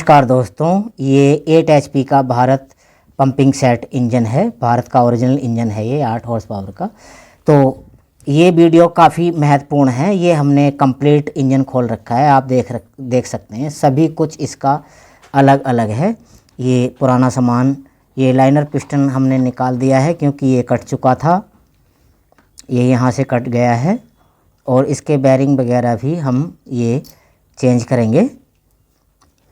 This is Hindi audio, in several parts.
नमस्कार दोस्तों, ये 8 HP का भारत पंपिंग सेट इंजन है। भारत का ओरिजिनल इंजन है ये 8 हॉर्स पावर का। तो ये वीडियो काफ़ी महत्वपूर्ण है। ये हमने कंप्लीट इंजन खोल रखा है, आप देख सकते हैं। सभी कुछ इसका अलग अलग है। ये पुराना सामान, ये लाइनर पिस्टन हमने निकाल दिया है क्योंकि ये कट चुका था, ये यहाँ से कट गया है। और इसके बेरिंग वगैरह भी हम ये चेंज करेंगे।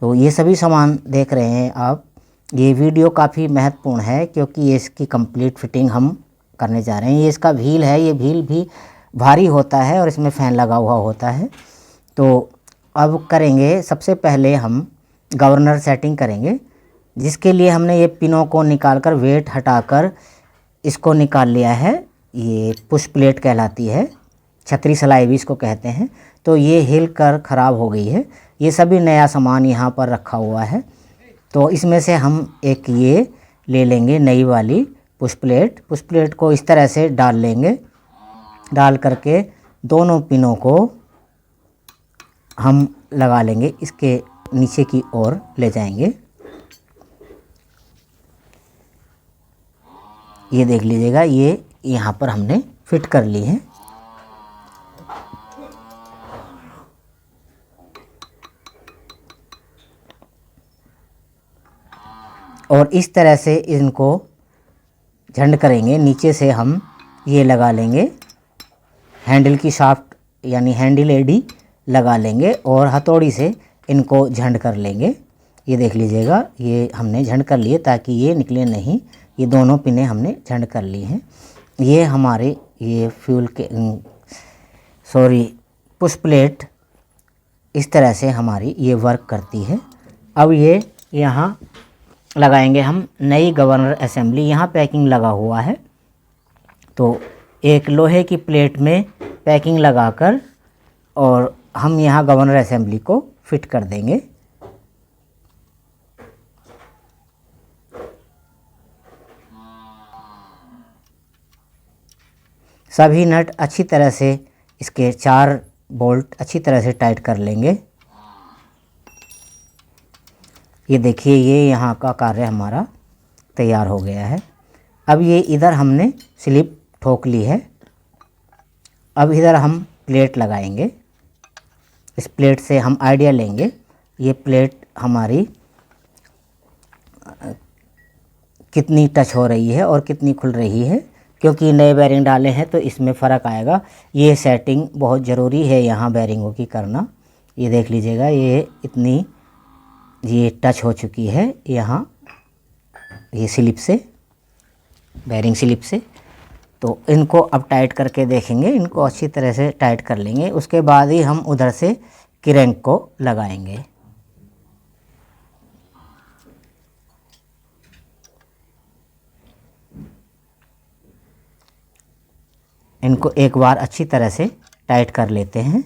तो ये सभी सामान देख रहे हैं आप। ये वीडियो काफ़ी महत्वपूर्ण है क्योंकि ये इसकी कंप्लीट फिटिंग हम करने जा रहे हैं। ये इसका व्हील है, ये व्हील भी भारी होता है और इसमें फ़ैन लगा हुआ होता है। तो अब करेंगे, सबसे पहले हम गवर्नर सेटिंग करेंगे, जिसके लिए हमने ये पिनों को निकालकर वेट हटाकर इसको निकाल लिया है। ये पुश प्लेट कहलाती है, छतरी सलाई भी इसको कहते हैं। तो ये हिल कर ख़राब हो गई है। ये सभी नया सामान यहाँ पर रखा हुआ है। तो इसमें से हम एक ये ले लेंगे, नई वाली पुश प्लेट। पुश प्लेट को इस तरह से डाल लेंगे। डाल करके दोनों पिनों को हम लगा लेंगे, इसके नीचे की ओर ले जाएंगे। ये देख लीजिएगा, ये यहाँ पर हमने फिट कर ली है। और इस तरह से इनको झंड करेंगे। नीचे से हम ये लगा लेंगे, हैंडल की शाफ्ट यानी हैंडल एडी लगा लेंगे और हथौड़ी से इनको झंड कर लेंगे। ये देख लीजिएगा, ये हमने झंड कर लिए ताकि ये निकले नहीं। ये दोनों पिनें हमने झंड कर ली हैं। ये हमारे ये फ्यूल के पुश प्लेट इस तरह से हमारी ये वर्क करती है। अब ये यहाँ लगाएंगे हम नई गवर्नर असेंबली। यहाँ पैकिंग लगा हुआ है, तो एक लोहे की प्लेट में पैकिंग लगाकर और हम यहाँ गवर्नर असेंबली को फिट कर देंगे। सभी नट अच्छी तरह से, इसके 4 बोल्ट अच्छी तरह से टाइट कर लेंगे। ये देखिए, ये यहाँ का कार्य हमारा तैयार हो गया है। अब ये इधर हमने स्लिप ठोक ली है। अब इधर हम प्लेट लगाएंगे। इस प्लेट से हम आइडिया लेंगे ये प्लेट हमारी कितनी टच हो रही है और कितनी खुल रही है, क्योंकि नए बेरिंग डाले हैं तो इसमें फ़र्क आएगा। ये सेटिंग बहुत ज़रूरी है यहाँ बेरिंगों की करना। ये देख लीजिएगा, ये इतनी ये टच हो चुकी है यहाँ, ये स्लिप से, बेरिंग स्लिप से। तो इनको अब टाइट करके देखेंगे, इनको अच्छी तरह से टाइट कर लेंगे। उसके बाद ही हम उधर से क्रैंक को लगाएंगे। इनको एक बार अच्छी तरह से टाइट कर लेते हैं।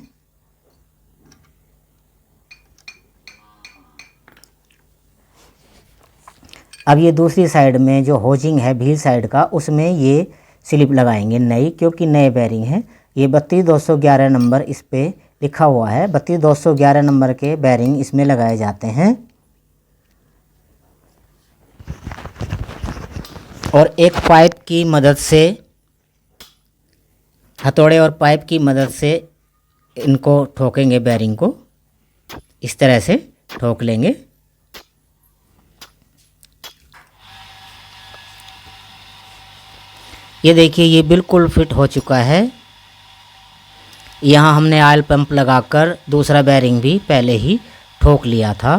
अब ये दूसरी साइड में जो होजिंग है व्हील साइड का, उसमें ये स्लिप लगाएंगे नई, क्योंकि नए बेरिंग है। ये 32-211 नंबर इस पे लिखा हुआ है। 32-211 नंबर के बेरिंग इसमें लगाए जाते हैं। और एक पाइप की मदद से, हथौड़े और पाइप की मदद से इनको ठोकेंगे। बेरिंग को इस तरह से ठोक लेंगे। ये देखिए, ये बिल्कुल फिट हो चुका है। यहाँ हमने ऑयल पंप लगाकर दूसरा बेरिंग भी पहले ही ठोक लिया था।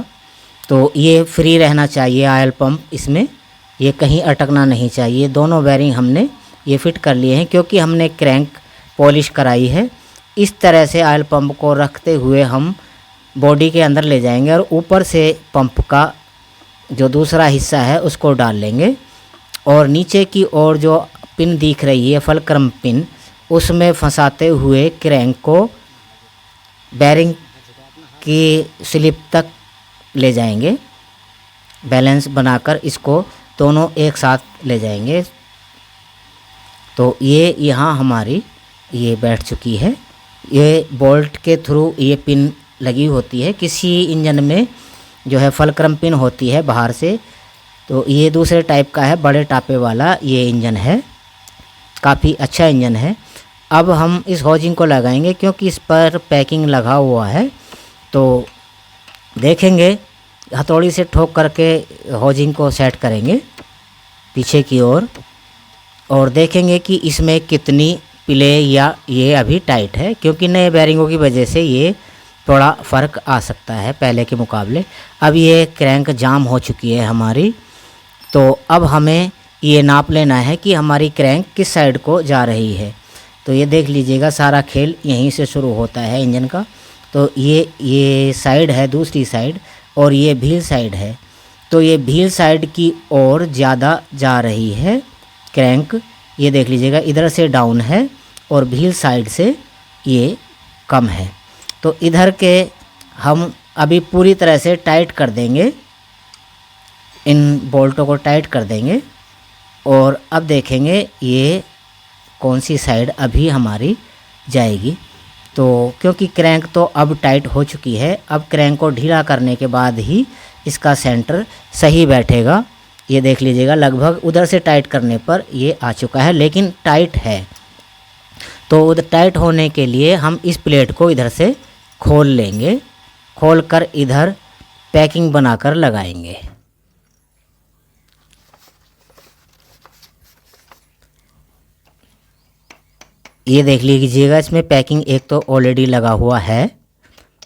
तो ये फ्री रहना चाहिए ऑयल पंप, इसमें ये कहीं अटकना नहीं चाहिए। दोनों बेरिंग हमने ये फिट कर लिए हैं क्योंकि हमने क्रैंक पॉलिश कराई है। इस तरह से ऑयल पंप को रखते हुए हम बॉडी के अंदर ले जाएंगे और ऊपर से पंप का जो दूसरा हिस्सा है उसको डाल लेंगे। और नीचे की ओर जो पिन दिख रही है, फलक्रम पिन, उसमें फंसाते हुए क्रैंक को बेरिंग की स्लिप तक ले जाएंगे। बैलेंस बनाकर इसको दोनों एक साथ ले जाएंगे। तो ये यहाँ हमारी ये बैठ चुकी है। ये बोल्ट के थ्रू ये पिन लगी होती है। किसी इंजन में जो है फलक्रम पिन होती है बाहर से। तो ये दूसरे टाइप का है, बड़े टापे वाला ये इंजन है, काफ़ी अच्छा इंजन है। अब हम इस होजिंग को लगाएंगे क्योंकि इस पर पैकिंग लगा हुआ है। तो देखेंगे, हथौड़ी से ठोक करके होजिंग को सेट करेंगे पीछे की ओर और देखेंगे कि इसमें कितनी प्ले या ये अभी टाइट है, क्योंकि नए बैरिंगों की वजह से ये थोड़ा फ़र्क आ सकता है पहले के मुकाबले। अब ये क्रैंक जाम हो चुकी है हमारी, तो अब हमें ये नाप लेना है कि हमारी क्रैंक किस साइड को जा रही है। तो ये देख लीजिएगा, सारा खेल यहीं से शुरू होता है इंजन का। तो ये साइड है दूसरी साइड और ये व्हील साइड है। तो ये व्हील साइड की ओर ज़्यादा जा रही है क्रैंक, ये देख लीजिएगा, इधर से डाउन है और व्हील साइड से ये कम है। तो इधर के हम अभी पूरी तरह से टाइट कर देंगे, इन बोल्टों को टाइट कर देंगे और अब देखेंगे ये कौन सी साइड अभी हमारी जाएगी। तो क्योंकि क्रैंक तो अब टाइट हो चुकी है, अब क्रैंक को ढीला करने के बाद ही इसका सेंटर सही बैठेगा। ये देख लीजिएगा, लगभग उधर से टाइट करने पर ये आ चुका है, लेकिन टाइट है। तो उधर टाइट होने के लिए हम इस प्लेट को इधर से खोल लेंगे, खोल कर इधर पैकिंग बनाकर लगाएंगे। ये देख लीजिएगा, इसमें पैकिंग एक तो ऑलरेडी लगा हुआ है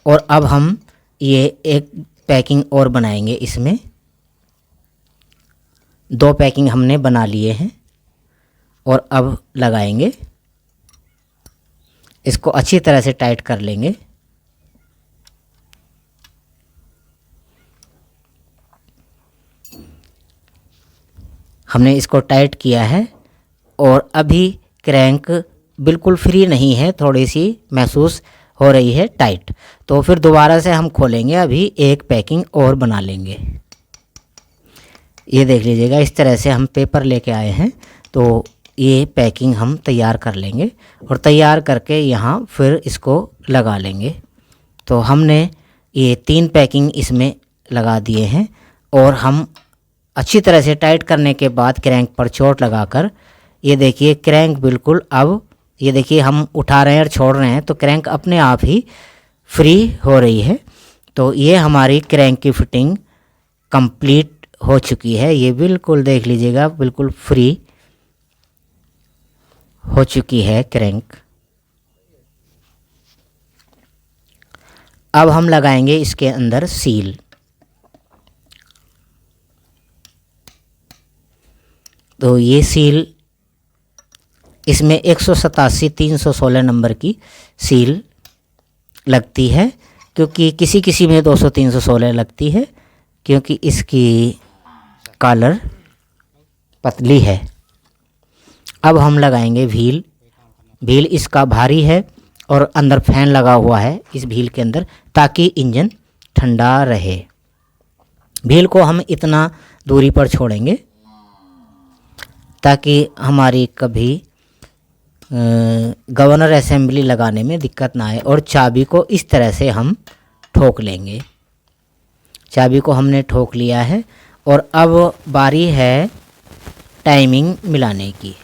और अब हम ये एक पैकिंग और बनाएंगे। इसमें 2 पैकिंग हमने बना लिए हैं और अब लगाएंगे, इसको अच्छी तरह से टाइट कर लेंगे। हमने इसको टाइट किया है और अभी क्रैंक बिल्कुल फ्री नहीं है, थोड़ी सी महसूस हो रही है टाइट। तो फिर दोबारा से हम खोलेंगे, अभी एक पैकिंग और बना लेंगे। ये देख लीजिएगा, इस तरह से हम पेपर लेके आए हैं। तो ये पैकिंग हम तैयार कर लेंगे और तैयार करके यहाँ फिर इसको लगा लेंगे। तो हमने ये 3 पैकिंग इसमें लगा दिए हैं और हम अच्छी तरह से टाइट करने के बाद क्रैंक पर चोट लगाकर, ये देखिए क्रैंक बिल्कुल, अब ये देखिए हम उठा रहे हैं और छोड़ रहे हैं तो क्रैंक अपने आप ही फ्री हो रही है। तो ये हमारी क्रैंक की फिटिंग कंप्लीट हो चुकी है। ये बिल्कुल देख लीजिएगा, बिल्कुल फ्री हो चुकी है क्रैंक। अब हम लगाएंगे इसके अंदर सील। तो ये सील, इसमें 187 316 नंबर की सील लगती है, क्योंकि किसी किसी में 200 316 लगती है, क्योंकि इसकी कॉलर पतली है। अब हम लगाएंगे व्हील। व्हील इसका भारी है और अंदर फैन लगा हुआ है इस व्हील के अंदर, ताकि इंजन ठंडा रहे। व्हील को हम इतना दूरी पर छोड़ेंगे ताकि हमारी कभी गवर्नर असेंबली लगाने में दिक्कत ना आए। और चाबी को इस तरह से हम ठोक लेंगे। चाबी को हमने ठोक लिया है और अब बारी है टाइमिंग मिलाने की।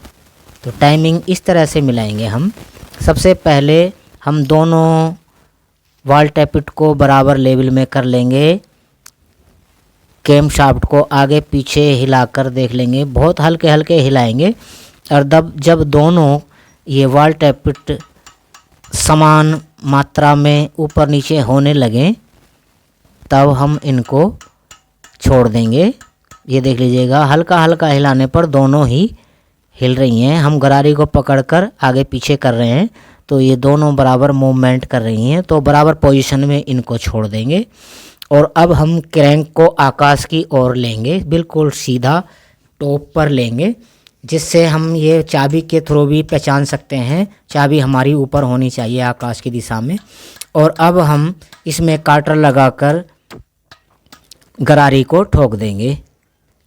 तो टाइमिंग इस तरह से मिलाएंगे हम। सबसे पहले हम दोनों वाल टैपिट को बराबर लेवल में कर लेंगे। कैम शाफ्ट को आगे पीछे हिलाकर देख लेंगे, बहुत हल्के हल्के हिलाएंगे। और जब दोनों ये वाल टैपिट समान मात्रा में ऊपर नीचे होने लगें, तब हम इनको छोड़ देंगे। ये देख लीजिएगा, हल्का हल्का हिलाने पर दोनों ही हिल रही हैं। हम गरारी को पकड़कर आगे पीछे कर रहे हैं, तो ये दोनों बराबर मूवमेंट कर रही हैं। तो बराबर पोजीशन में इनको छोड़ देंगे। और अब हम क्रैंक को आकाश की ओर लेंगे, बिल्कुल सीधा टॉप पर लेंगे, जिससे हम ये चाबी के थ्रू भी पहचान सकते हैं। चाबी हमारी ऊपर होनी चाहिए आकाश की दिशा में। और अब हम इसमें काटर लगाकर गरारी को ठोक देंगे।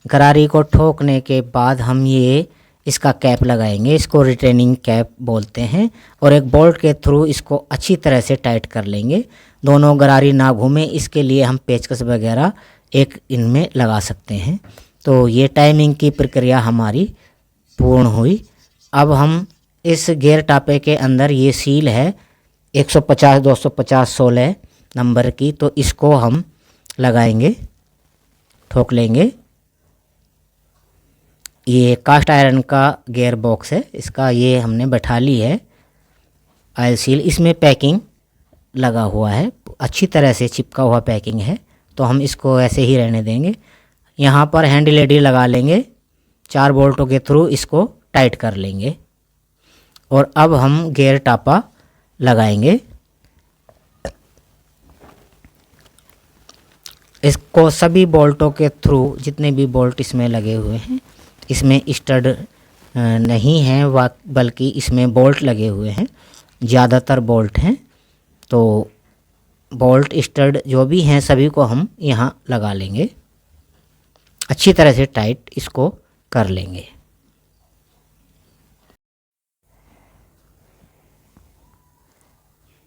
गरारी को ठोकने के बाद हम ये इसका कैप लगाएंगे, इसको रिटेनिंग कैप बोलते हैं। और एक बोल्ट के थ्रू इसको अच्छी तरह से टाइट कर लेंगे। दोनों गरारी ना घूमे, इसके लिए हम पेचकस वगैरह एक इनमें लगा सकते हैं। तो ये टाइमिंग की प्रक्रिया हमारी पूर्ण हुई। अब हम इस गियर टापे के अंदर ये सील है 150 250 16 नंबर की, तो इसको हम लगाएंगे, ठोक लेंगे। ये कास्ट आयरन का गियर बॉक्स है, इसका ये हमने बैठा ली है ऑयल सील। इसमें पैकिंग लगा हुआ है, अच्छी तरह से चिपका हुआ पैकिंग है, तो हम इसको ऐसे ही रहने देंगे। यहाँ पर हैंड लेडी लगा लेंगे, 4 बोल्टों के थ्रू इसको टाइट कर लेंगे। और अब हम गियर टापा लगाएंगे। इसको सभी बोल्टों के थ्रू, जितने भी बोल्ट इसमें लगे हुए हैं, इसमें स्टड नहीं है बल्कि इसमें बोल्ट लगे हुए हैं, ज़्यादातर बोल्ट हैं। तो बोल्ट स्टड जो भी हैं सभी को हम यहाँ लगा लेंगे, अच्छी तरह से टाइट इसको कर लेंगे।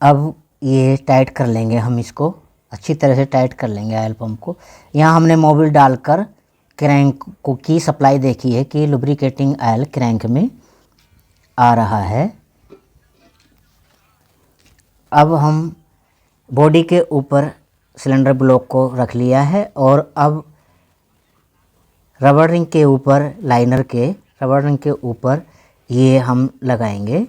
अब ये टाइट कर लेंगे, हम इसको अच्छी तरह से टाइट कर लेंगे ऑयल पंप को। यहाँ हमने मोबिल डालकर क्रैंक को की सप्लाई देखी है कि लुब्रिकेटिंग ऑयल क्रैंक में आ रहा है। अब हम बॉडी के ऊपर सिलेंडर ब्लॉक को रख लिया है और अब रबर रिंग के ऊपर, रबर रिंग के ऊपर ये हम लगाएंगे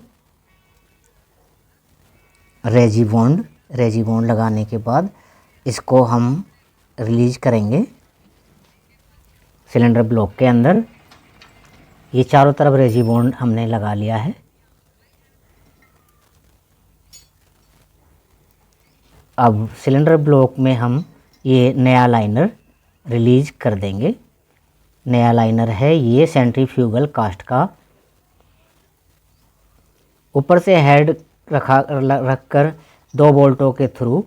रेजी बॉन्ड लगाने के बाद इसको हम रिलीज करेंगे सिलेंडर ब्लॉक के अंदर। ये चारों तरफ रेजी बॉन्ड हमने लगा लिया है। अब सिलेंडर ब्लॉक में हम ये नया लाइनर रिलीज कर देंगे। नया लाइनर है ये सेंट्रीफ्यूगल कास्ट का। ऊपर से हेड रखकर 2 बोल्टों के थ्रू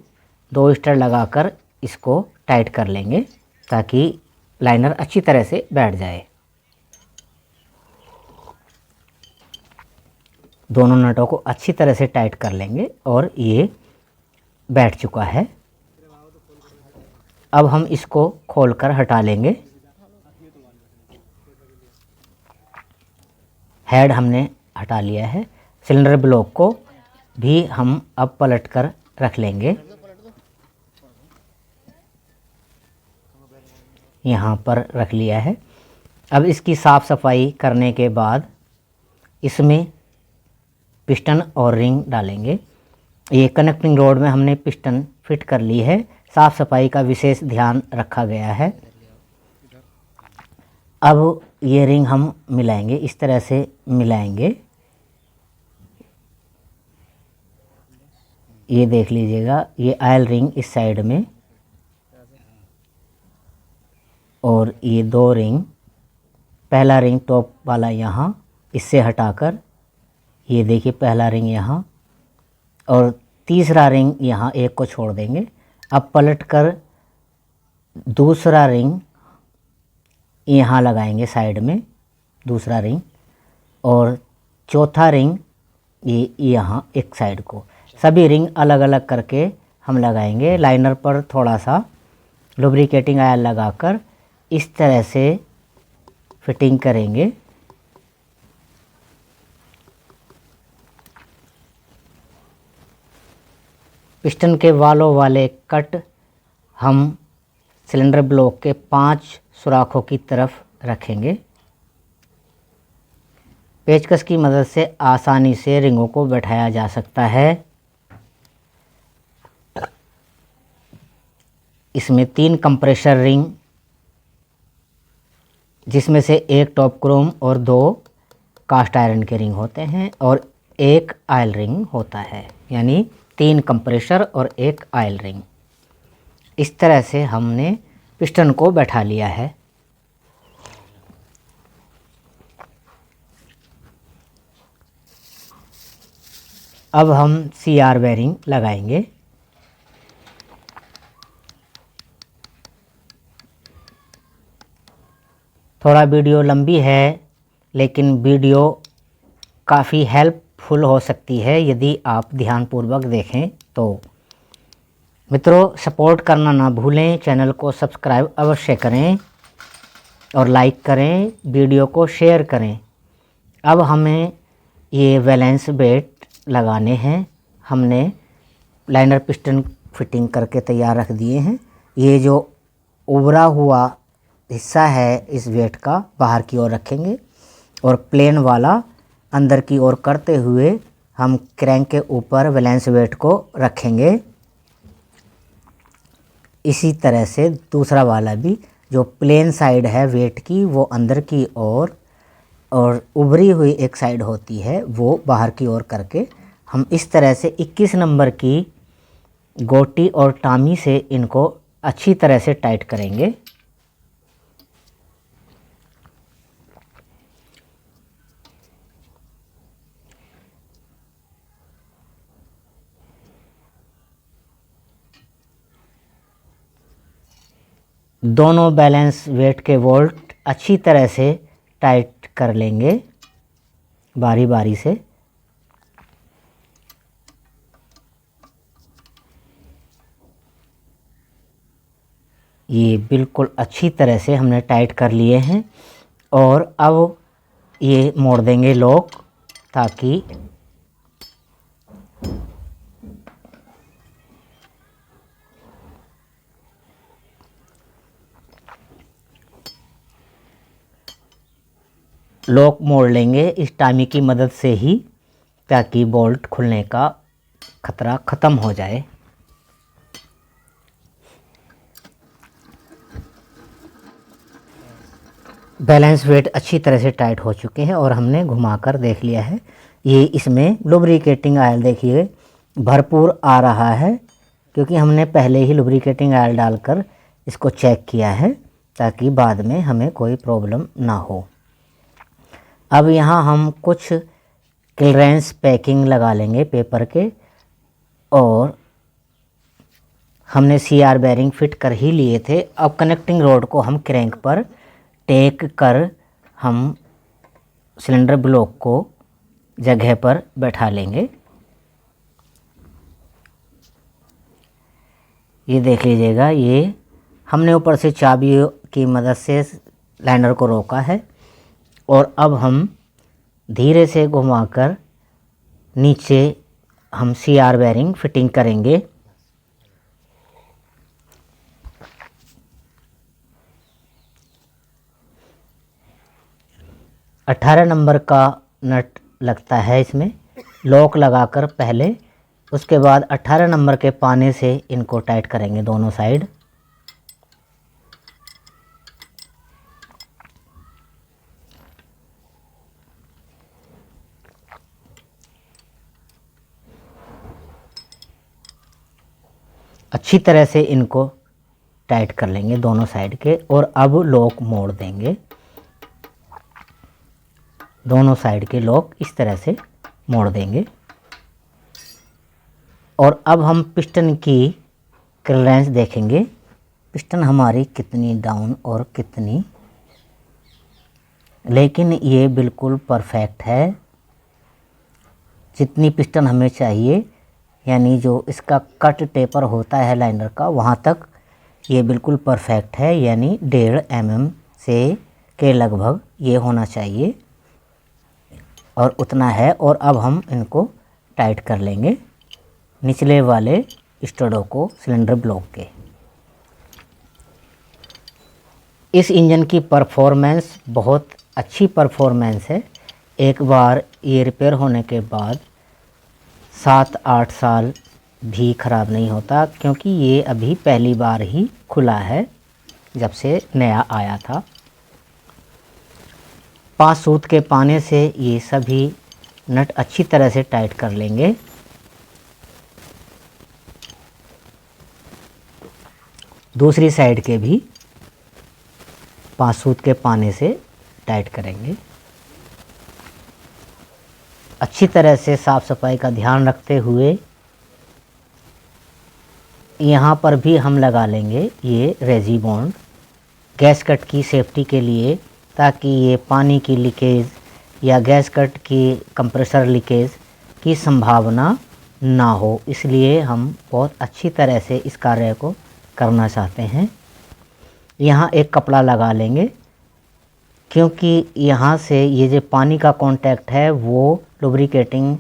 2 स्टर लगाकर इसको टाइट कर लेंगे ताकि लाइनर अच्छी तरह से बैठ जाए। दोनों नटों को अच्छी तरह से टाइट कर लेंगे और ये बैठ चुका है। अब हम इसको खोलकर हटा लेंगे। हेड हमने हटा लिया है। सिलेंडर ब्लॉक को भी हम अब पलट कर रख लेंगे। यहाँ पर रख लिया है। अब इसकी साफ़ सफाई करने के बाद इसमें पिस्टन और रिंग डालेंगे। ये कनेक्टिंग रोड में हमने पिस्टन फिट कर ली है। साफ़ सफाई का विशेष ध्यान रखा गया है। अब ये रिंग हम मिलाएंगे, इस तरह से मिलाएंगे। ये देख लीजिएगा, ये ऑयल रिंग इस साइड में और ये 2 रिंग, पहला रिंग टॉप वाला यहाँ, इससे हटाकर ये देखिए पहला रिंग यहाँ और तीसरा रिंग यहाँ, एक को छोड़ देंगे। अब पलट कर दूसरा रिंग यहाँ लगाएंगे साइड में, दूसरा रिंग, और चौथा रिंग ये यहाँ एक साइड को। सभी रिंग अलग अलग करके हम लगाएंगे। लाइनर पर थोड़ा सा लुब्रिकेटिंग ऑयल लगाकर इस तरह से फिटिंग करेंगे। पिस्टन के वालों वाले कट हम सिलेंडर ब्लॉक के 5 सुराखों की तरफ रखेंगे। पेचकस की मदद से आसानी से रिंगों को बैठाया जा सकता है। इसमें 3 कंप्रेसर रिंग, जिसमें से एक टॉप क्रोम और 2 कास्ट आयरन के रिंग होते हैं और एक ऑयल रिंग होता है, यानी 3 कंप्रेसर और 1 ऑयल रिंग। इस तरह से हमने पिस्टन को बैठा लिया है। अब हम CR बेरिंग लगाएंगे। थोड़ा वीडियो लंबी है लेकिन वीडियो काफ़ी हेल्पफुल हो सकती है यदि आप ध्यानपूर्वक देखें तो। मित्रों, सपोर्ट करना ना भूलें, चैनल को सब्सक्राइब अवश्य करें और लाइक करें, वीडियो को शेयर करें। अब हमें ये वैलेंस बेट लगाने हैं। हमने लाइनर पिस्टन फिटिंग करके तैयार रख दिए हैं। ये जो उभरा हुआ हिस्सा है इस वेट का बाहर की ओर रखेंगे और प्लेन वाला अंदर की ओर करते हुए हम क्रैंक के ऊपर वैलेंस वेट को रखेंगे। इसी तरह से दूसरा वाला भी, जो प्लेन साइड है वेट की वो अंदर की ओर और उभरी हुई एक साइड होती है वो बाहर की ओर करके हम इस तरह से 21 नंबर की गोटी और टामी से इनको अच्छी तरह से टाइट करेंगे। दोनों बैलेंस वेट के बोल्ट अच्छी तरह से टाइट कर लेंगे बारी बारी से। ये बिल्कुल अच्छी तरह से हमने टाइट कर लिए हैं और अब ये मोड़ देंगे लॉक, ताकि लॉक मोड़ लेंगे इस टामी की मदद से ही, ताकि बोल्ट खुलने का खतरा ख़त्म हो जाए। बैलेंस वेट अच्छी तरह से टाइट हो चुके हैं और हमने घुमाकर देख लिया है। ये इसमें लुब्रिकेटिंग ऑयल देखिए भरपूर आ रहा है, क्योंकि हमने पहले ही लुब्रिकेटिंग ऑयल डालकर इसको चेक किया है ताकि बाद में हमें कोई प्रॉब्लम ना हो। अब यहाँ हम कुछ क्लियरेंस पैकिंग लगा लेंगे पेपर के, और हमने CR बेरिंग फिट कर ही लिए थे। अब कनेक्टिंग रोड को हम क्रैंक पर टेक कर हम सिलेंडर ब्लॉक को जगह पर बैठा लेंगे। ये देख लीजिएगा, ये हमने ऊपर से चाबी की मदद से लाइनर को रोका है और अब हम धीरे से घुमाकर नीचे हम CR बेरिंग फिटिंग करेंगे। अठारह नंबर का नट लगता है इसमें, लॉक लगाकर पहले, उसके बाद 18 नंबर के पाने से इनको टाइट करेंगे दोनों साइड। अच्छी तरह से इनको टाइट कर लेंगे दोनों साइड के, और अब लॉक मोड़ देंगे। दोनों साइड के लॉक इस तरह से मोड़ देंगे और अब हम पिस्टन की क्लियरेंस देखेंगे। पिस्टन हमारी कितनी डाउन और कितनी, लेकिन ये बिल्कुल परफेक्ट है जितनी पिस्टन हमें चाहिए, यानी जो इसका कट टेपर होता है लाइनर का वहाँ तक ये बिल्कुल परफेक्ट है, यानी 1.5 mm से के लगभग ये होना चाहिए और उतना है। और अब हम इनको टाइट कर लेंगे निचले वाले स्टडों को सिलेंडर ब्लॉक के। इस इंजन की परफॉर्मेंस बहुत अच्छी परफॉर्मेंस है। एक बार ये रिपेयर होने के बाद 7-8 साल भी ख़राब नहीं होता, क्योंकि ये अभी पहली बार ही खुला है जब से नया आया था। 5 सूत के पाने से ये सभी नट अच्छी तरह से टाइट कर लेंगे। दूसरी साइड के भी 5 सूत के पाने से टाइट करेंगे। अच्छी तरह से साफ़ सफाई का ध्यान रखते हुए यहाँ पर भी हम लगा लेंगे ये रेजी बॉन्ड गैस कट की सेफ्टी के लिए, ताकि ये पानी की लीकेज या गैस कट की कंप्रेसर लीकेज की संभावना ना हो, इसलिए हम बहुत अच्छी तरह से इस कार्य को करना चाहते हैं। यहाँ एक कपड़ा लगा लेंगे, क्योंकि यहाँ से ये जो पानी का कांटेक्ट है वो लुब्रिकेटिंग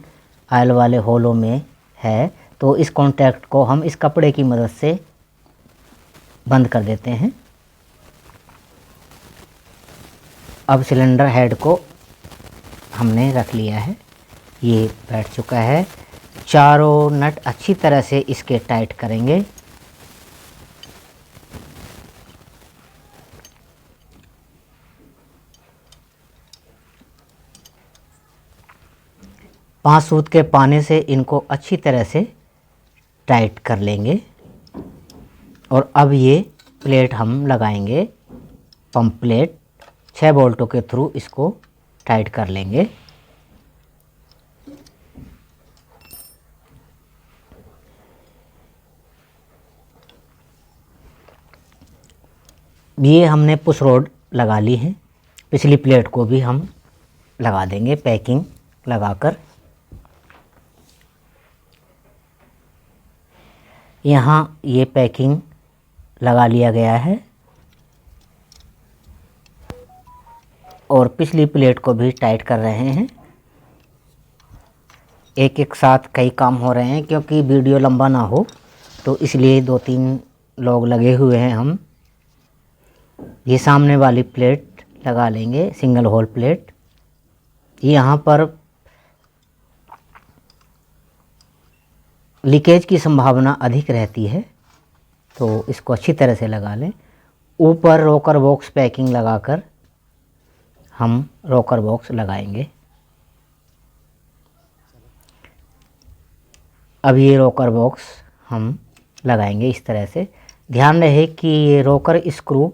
ऑयल वाले होलों में है, तो इस कांटेक्ट को हम इस कपड़े की मदद से बंद कर देते हैं। अब सिलेंडर हेड को हमने रख लिया है, ये बैठ चुका है। चारों नट अच्छी तरह से इसके टाइट करेंगे। पांच सूत के पाने से इनको अच्छी तरह से टाइट कर लेंगे। और अब ये प्लेट हम लगाएंगे, पंप प्लेट 6 बोल्टों के थ्रू इसको टाइट कर लेंगे। ये हमने पुश रोड लगा ली है, पिछली प्लेट को भी हम लगा देंगे पैकिंग लगाकर। यहाँ ये पैकिंग लगा लिया गया है और पिछली प्लेट को भी टाइट कर रहे हैं। एक एक साथ कई काम हो रहे हैं, क्योंकि वीडियो लंबा ना हो तो इसलिए 2-3 लोग लगे हुए हैं हम। ये सामने वाली प्लेट लगा लेंगे, सिंगल होल प्लेट। यहाँ पर लीकेज की संभावना अधिक रहती है, तो इसको अच्छी तरह से लगा लें। ऊपर रोकर बॉक्स पैकिंग लगाकर हम रोकर बॉक्स लगाएंगे। अब ये रोकर बॉक्स हम लगाएंगे इस तरह से। ध्यान रहे कि ये रोकर स्क्रू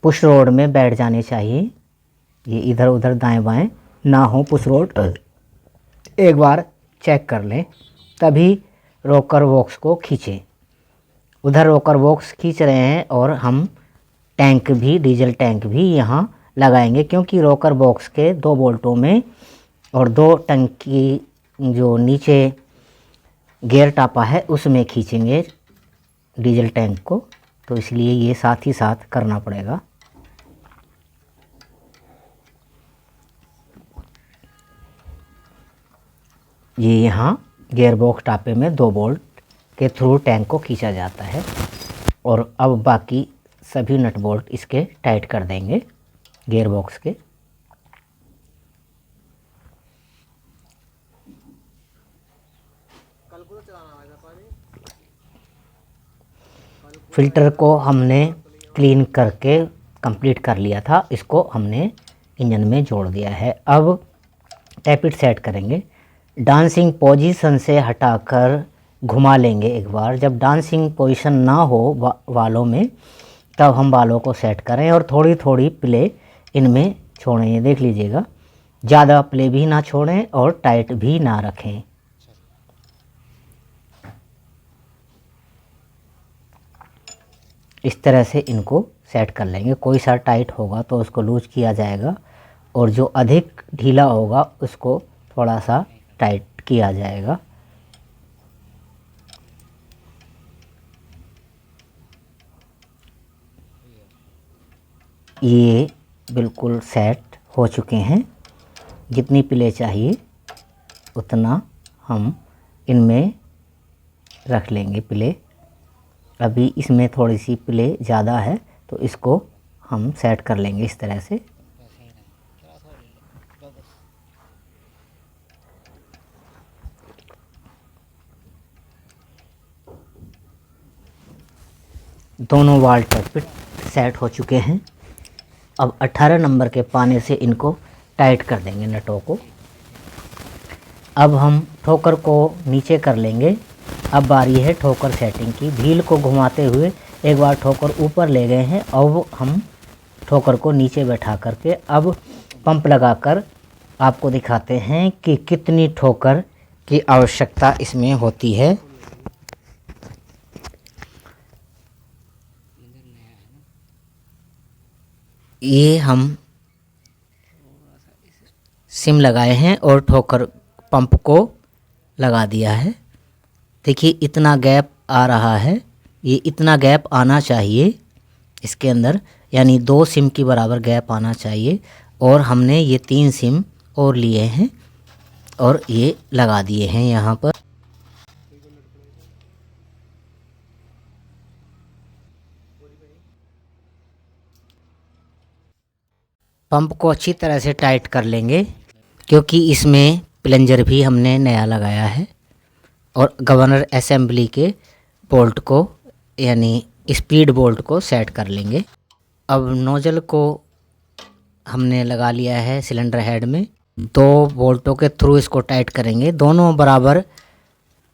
पुश रोड में बैठ जाने चाहिए, ये इधर उधर दाएं बाएं ना हो पुश रोड। एक बार चेक कर लें, तभी रोकर बॉक्स को खींचें। उधर रोकर बॉक्स खींच रहे हैं और हम टैंक भी, डीजल टैंक भी यहाँ लगाएंगे, क्योंकि रोकर बॉक्स के 2 बोल्टों में और 2 टंकी जो नीचे गियर टापा है उसमें खींचेंगे डीजल टैंक को, तो इसलिए ये साथ ही साथ करना पड़ेगा। ये यहाँ गियर बॉक्स टापे में 2 बोल्ट के थ्रू टैंक को खींचा जाता है। और अब बाकी सभी नट बोल्ट इसके टाइट कर देंगे गियर बॉक्स के। फिल्टर को हमने क्लीन करके कंप्लीट कर लिया था, इसको हमने इंजन में जोड़ दिया है। अब टैपिट सेट करेंगे। डांसिंग पोजीशन से हटाकर घुमा लेंगे एक बार। जब डांसिंग पोजीशन ना हो बालों में, तब हम बालों को सेट करें और थोड़ी थोड़ी प्ले इनमें छोड़ें। ये देख लीजिएगा, ज़्यादा प्ले भी ना छोड़ें और टाइट भी ना रखें। इस तरह से इनको सेट कर लेंगे। कोई सा टाइट होगा तो उसको लूज किया जाएगा, और जो अधिक ढीला होगा उसको थोड़ा सा टाइट किया जाएगा। ये बिल्कुल सेट हो चुके हैं। जितनी प्ले चाहिए उतना हम इनमें रख लेंगे प्ले। अभी इसमें थोड़ी सी प्ले ज़्यादा है, तो इसको हम सेट कर लेंगे इस तरह से। दोनों वाल्व टैपिट सेट हो चुके हैं। अब 18 नंबर के पाने से इनको टाइट कर देंगे नटों को। अब हम ठोकर को नीचे कर लेंगे। अब बारी है ठोकर सेटिंग की। व्हील को घुमाते हुए एक बार ठोकर ऊपर ले गए हैं, अब हम ठोकर को नीचे बैठा करके अब पंप लगाकर आपको दिखाते हैं कि कितनी ठोकर की आवश्यकता इसमें होती है। ये हम सिम लगाए हैं और ठोकर पंप को लगा दिया है। देखिए इतना गैप आ रहा है, ये इतना गैप आना चाहिए इसके अंदर, यानी 2 सिम की बराबर गैप आना चाहिए। और हमने ये 3 सिम और लिए हैं और ये लगा दिए हैं यहाँ पर। पंप को अच्छी तरह से टाइट कर लेंगे क्योंकि इसमें प्लंजर भी हमने नया लगाया है। और गवर्नर असेंबली के बोल्ट को यानी स्पीड बोल्ट को सेट कर लेंगे। अब नोजल को हमने लगा लिया है सिलेंडर हेड में। 2 बोल्टों के थ्रू इसको टाइट करेंगे, दोनों बराबर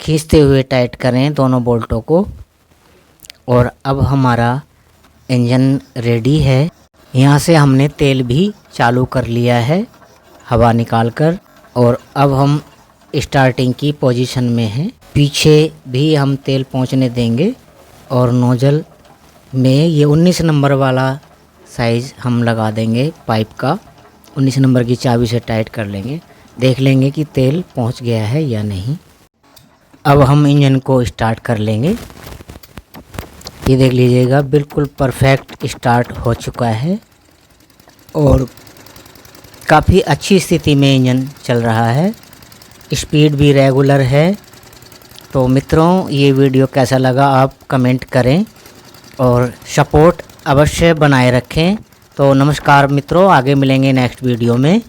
खींचते हुए टाइट करें दोनों बोल्टों को। और अब हमारा इंजन रेडी है। यहाँ से हमने तेल भी चालू कर लिया है हवा निकाल कर। और अब हम स्टार्टिंग की पोजीशन में हैं। पीछे भी हम तेल पहुँचने देंगे और नोजल में ये 19 नंबर वाला साइज़ हम लगा देंगे पाइप का। 19 नंबर की चाबी से टाइट कर लेंगे, देख लेंगे कि तेल पहुँच गया है या नहीं। अब हम इंजन को स्टार्ट कर लेंगे। ये देख लीजिएगा बिल्कुल परफेक्ट स्टार्ट हो चुका है और काफ़ी अच्छी स्थिति में इंजन चल रहा है, स्पीड भी रेगुलर है। तो मित्रों ये वीडियो कैसा लगा आप कमेंट करें और सपोर्ट अवश्य बनाए रखें। तो नमस्कार मित्रों, आगे मिलेंगे नेक्स्ट वीडियो में।